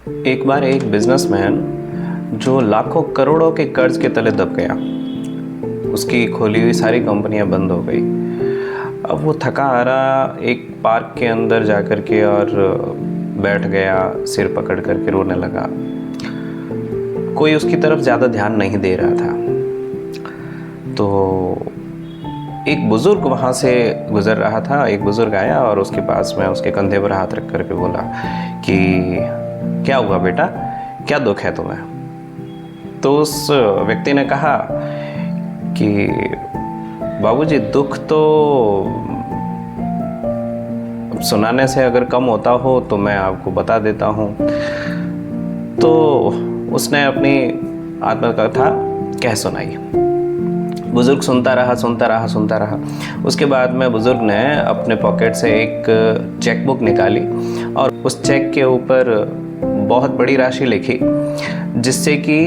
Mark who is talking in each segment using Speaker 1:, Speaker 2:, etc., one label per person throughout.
Speaker 1: एक बार एक बिजनेसमैन जो लाखों करोड़ों के कर्ज के तले दब गया, उसकी खोली हुई सारी कंपनियां बंद हो गई। अब वो थका हारा एक पार्क के अंदर जा कर के और बैठ गया, सिर पकड़ कर के रोने लगा। कोई उसकी तरफ ज़्यादा ध्यान नहीं दे रहा था। तो एक बुज़ुर्ग वहाँ से गुज़र रहा था। एक बुज़ुर्ग आया और उसके पास में उसके कंधे पर हाथ रख कर के बोला कि क्या हुआ बेटा, क्या दुख है तुम्हें? तो उस व्यक्ति ने कहा कि बाबूजी, दुख तो सुनाने से अगर कम होता हो तो मैं आपको बता देता हूँ। तो उसने अपनी आत्मकथा कह सुनाई। बुजुर्ग सुनता रहा। उसके बाद में बुजुर्ग ने अपने पॉकेट से एक चेक बुक निकाली और उस चेक के ऊपर बहुत बड़ी राशि लिखी, जिससे कि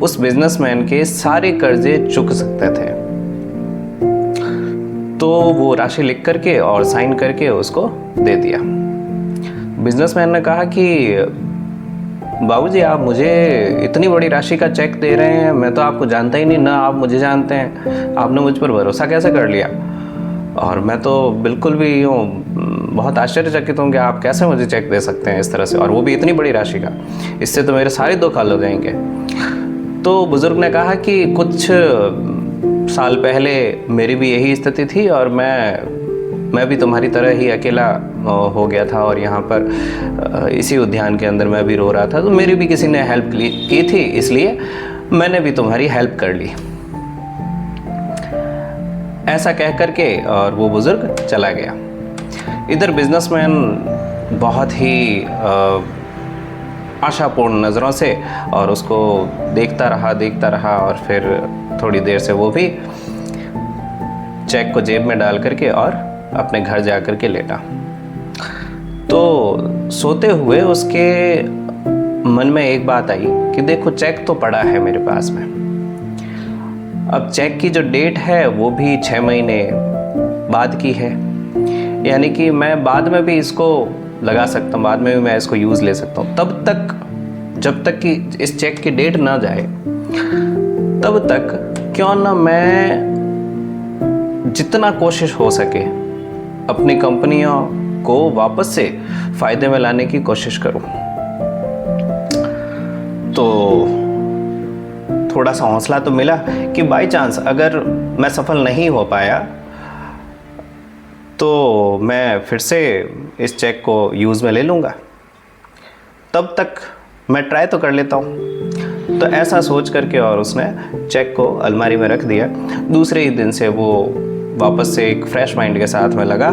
Speaker 1: उस बिजनेसमैन के सारे कर्जे चुक सकते थे। तो वो राशि लिख करके और साइन करके उसको दे दिया। बिजनेसमैन ने कहा कि बाबूजी, आप मुझे इतनी बड़ी राशि का चेक दे रहे हैं, मैं तो आपको जानता ही नहीं, ना आप मुझे जानते हैं, आपने मुझ पर भरोसा कैसे कर लिया? और मैं तो बिल्कुल भी यूँ बहुत आश्चर्यचकित हूँ कि आप कैसे मुझे चेक दे सकते हैं इस तरह से, और वो भी इतनी बड़ी राशि का। इससे तो मेरे सारे दुख हल हो जाएंगे। तो बुज़ुर्ग ने कहा कि कुछ साल पहले मेरी भी यही स्थिति थी और मैं भी तुम्हारी तरह ही अकेला हो गया था, और यहाँ पर इसी उद्यान के अंदर मैं भी रो रहा था, तो मेरी भी किसी ने हेल्प की थी, इसलिए मैंने भी तुम्हारी हेल्प कर ली। ऐसा कह करके और वो बुजुर्ग चला गया। इधर बिजनेसमैन बहुत ही आशापूर्ण नज़रों से और उसको देखता रहा और फिर थोड़ी देर से वो भी चेक को जेब में डाल करके और अपने घर जा कर के लेटा। तो सोते हुए उसके मन में एक बात आई कि देखो, चेक तो पड़ा है मेरे पास में। अब चेक की जो डेट है वो भी 6 महीने बाद की है, यानी कि मैं बाद में भी इसको लगा सकता हूँ, बाद में भी मैं इसको यूज़ ले सकता हूँ। तब तक, जब तक कि इस चेक की डेट ना जाए, तब तक क्यों ना मैं जितना कोशिश हो सके अपनी कंपनियों को वापस से फ़ायदे में लाने की कोशिश करूं। तो थोड़ा सा हौसला तो मिला कि बाय चांस अगर मैं सफल नहीं हो पाया तो मैं फिर से इस चेक को यूज़ में ले लूँगा, तब तक मैं ट्राई तो कर लेता हूँ। तो ऐसा सोच करके और उसने चेक को अलमारी में रख दिया। दूसरे ही दिन से वो वापस से एक फ्रेश माइंड के साथ में लगा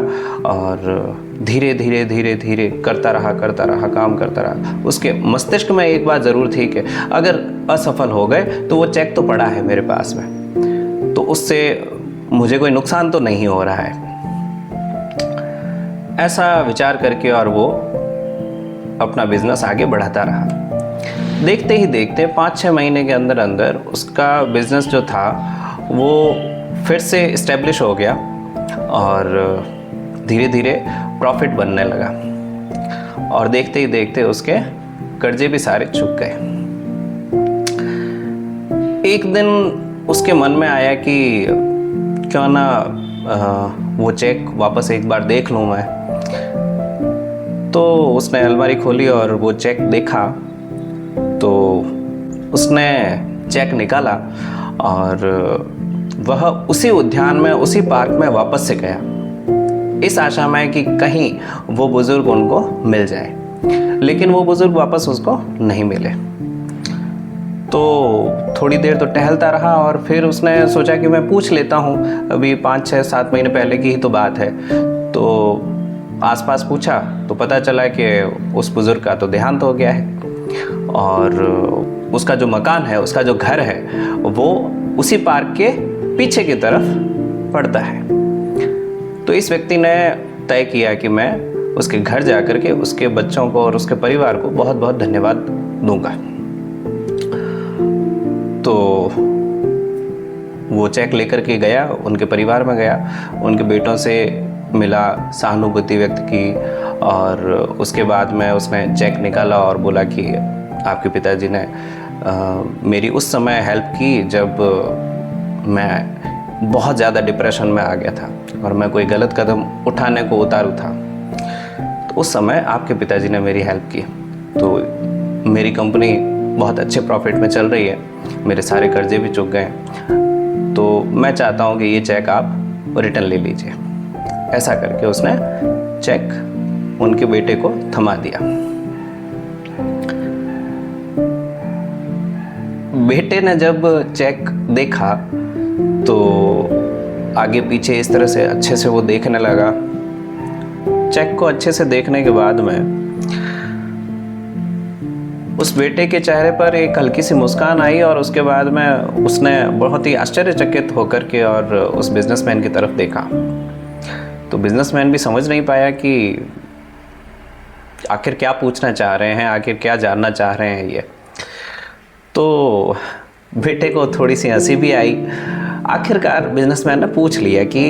Speaker 1: और धीरे धीरे करता रहा, काम करता रहा। उसके मस्तिष्क में एक बात ज़रूर थी कि अगर असफल हो गए तो वो चेक तो पड़ा है मेरे पास में, तो उससे मुझे कोई नुकसान तो नहीं हो रहा है। ऐसा विचार करके और वो अपना बिजनेस आगे बढ़ाता रहा। देखते ही देखते 5-6 महीने के अंदर अंदर उसका बिजनेस जो था वो फिर से इस्टेब्लिश हो गया और धीरे धीरे प्रॉफिट बनने लगा, और देखते ही देखते उसके कर्जे भी सारे चुक गए। एक दिन उसके मन में आया कि क्यों ना वो चेक वापस एक बार देख लूँ मैं। तो उसने अलमारी खोली और वो चेक देखा, तो उसने चेक निकाला और वह उसी उद्यान में, उसी पार्क में वापस से गया, इस आशा में कि कहीं वो बुजुर्ग उनको मिल जाए। लेकिन वो बुजुर्ग वापस उसको नहीं मिले। तो थोड़ी देर तो टहलता रहा और फिर उसने सोचा कि मैं पूछ लेता हूँ, अभी 5-6-7 महीने पहले की ही तो बात है। तो आसपास पूछा तो पता चला कि उस बुजुर्ग का तो देहांत हो गया है और उसका जो मकान है, उसका जो घर है, वो उसी पार्क के पीछे की तरफ पड़ता है। तो इस व्यक्ति ने तय किया कि मैं उसके घर जा कर के उसके बच्चों को और उसके परिवार को बहुत बहुत धन्यवाद दूंगा। तो वो चेक लेकर के गया, उनके परिवार में गया, उनके बेटों से मिला, सहानुभूति व्यक्त की और उसके बाद में उसने चेक निकाला और बोला कि आपके पिताजी ने मेरी उस समय हेल्प की जब मैं बहुत ज़्यादा डिप्रेशन में आ गया था और मैं कोई गलत कदम उठाने को उतारू था। तो उस समय आपके पिताजी ने मेरी हेल्प की। तो मेरी कंपनी बहुत अच्छे प्रॉफिट में चल रही है, मेरे सारे कर्जे भी चुक गए, तो मैं चाहता हूँ कि ये चेक आप रिटर्न ले लीजिए। ऐसा करके उसने चेक उनके बेटे को थमा दिया। बेटे ने जब चेक देखा तो आगे पीछे इस तरह से अच्छे से वो देखने लगा। चेक को अच्छे से देखने के बाद में उस बेटे के चेहरे पर एक हल्की सी मुस्कान आई और उसके बाद में उसने बहुत ही आश्चर्यचकित होकर के और उस बिजनेसमैन की तरफ देखा। तो बिजनेसमैन भी समझ नहीं पाया कि आखिर क्या पूछना चाह रहे हैं, आखिर क्या जानना चाह रहे हैं ये। तो बेटे को थोड़ी सी हंसी भी आई। आखिरकार बिजनेसमैन ने पूछ लिया कि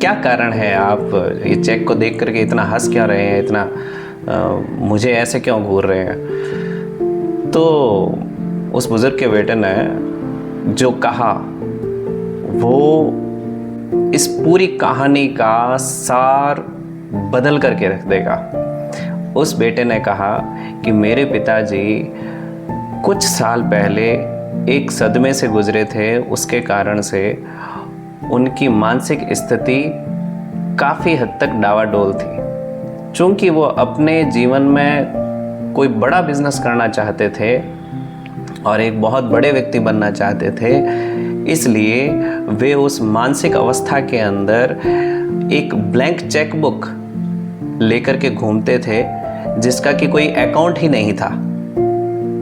Speaker 1: क्या कारण है, आप ये चेक को देख करके इतना हंस क्यों रहे हैं, इतना मुझे ऐसे क्यों घूर रहे हैं। तो उस बुजुर्ग के बेटे ने जो कहा वो इस पूरी कहानी का सार बदल करके रख देगा। उस बेटे ने कहा कि मेरे पिताजी कुछ साल पहले एक सदमे से गुजरे थे, उसके कारण से उनकी मानसिक स्थिति काफ़ी हद तक डावाडोल थी। चूँकि वो अपने जीवन में कोई बड़ा बिजनेस करना चाहते थे और एक बहुत बड़े व्यक्ति बनना चाहते थे, इसलिए वे उस मानसिक अवस्था के अंदर एक ब्लैंक चेक बुक लेकर के घूमते थे जिसका कि कोई अकाउंट ही नहीं था।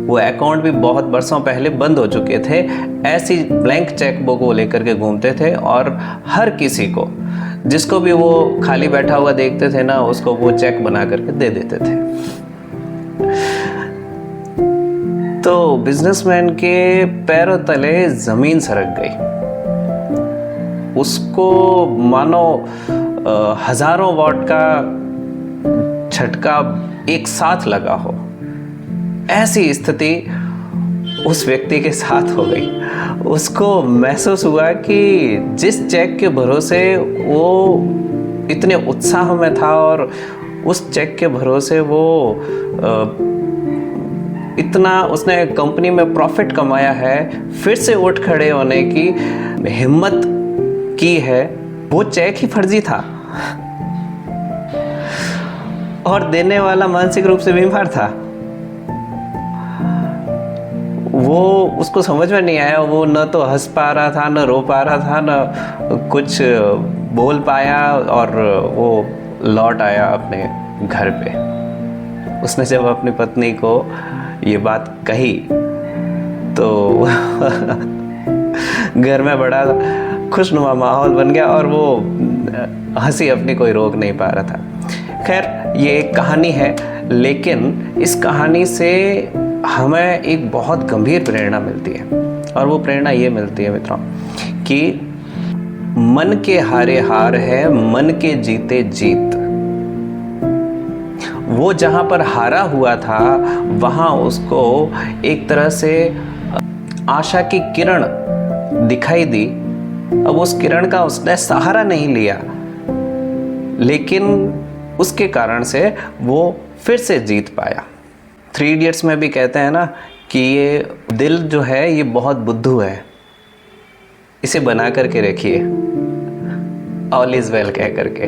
Speaker 1: वो अकाउंट भी बहुत बरसों पहले बंद हो चुके थे। ऐसी ब्लैंक चेक बुक वो लेकर के घूमते थे और हर किसी को, जिसको भी वो खाली बैठा हुआ देखते थे ना, उसको वो चेक बना करके दे देते थे। तो बिजनेसमैन के पैरों तले जमीन सरक गई। उसको मानो हजारों वॉट का झटका एक साथ लगा हो, ऐसी स्थिति उस व्यक्ति के साथ हो गई। उसको महसूस हुआ कि जिस चेक के भरोसे वो इतने उत्साह में था और उस चेक के भरोसे वो इतना उसने कंपनी में प्रॉफिट कमाया है, फिर से उठ खड़े होने की हिम्मत की है, वो चेक ही फर्जी था और देने वाला मानसिक रूप से बीमार था। वो उसको समझ में नहीं आया। वो न तो हंस पा रहा था, न रो पा रहा था, न कुछ बोल पाया और वो लौट आया अपने घर पे। उसने जब अपनी पत्नी को ये बात कही तो घर में बड़ा खुशनुमा माहौल बन गया और वो हंसी अपनी कोई रोक नहीं पा रहा था। खैर, ये एक कहानी है, लेकिन इस कहानी से हमें एक बहुत गंभीर प्रेरणा मिलती है और वो प्रेरणा ये मिलती है मित्रों कि मन के हारे हार है, मन के जीते जीत। वो जहाँ पर हारा हुआ था वहाँ उसको एक तरह से आशा की किरण दिखाई दी। अब उस किरण का उसने सहारा नहीं लिया, लेकिन उसके कारण से वो फिर से जीत पाया। 3 इडियट्स में भी कहते हैं ना कि ये दिल जो है ये बहुत बुद्धू है, इसे बना करके रखिए, ऑल इज वेल कह करके।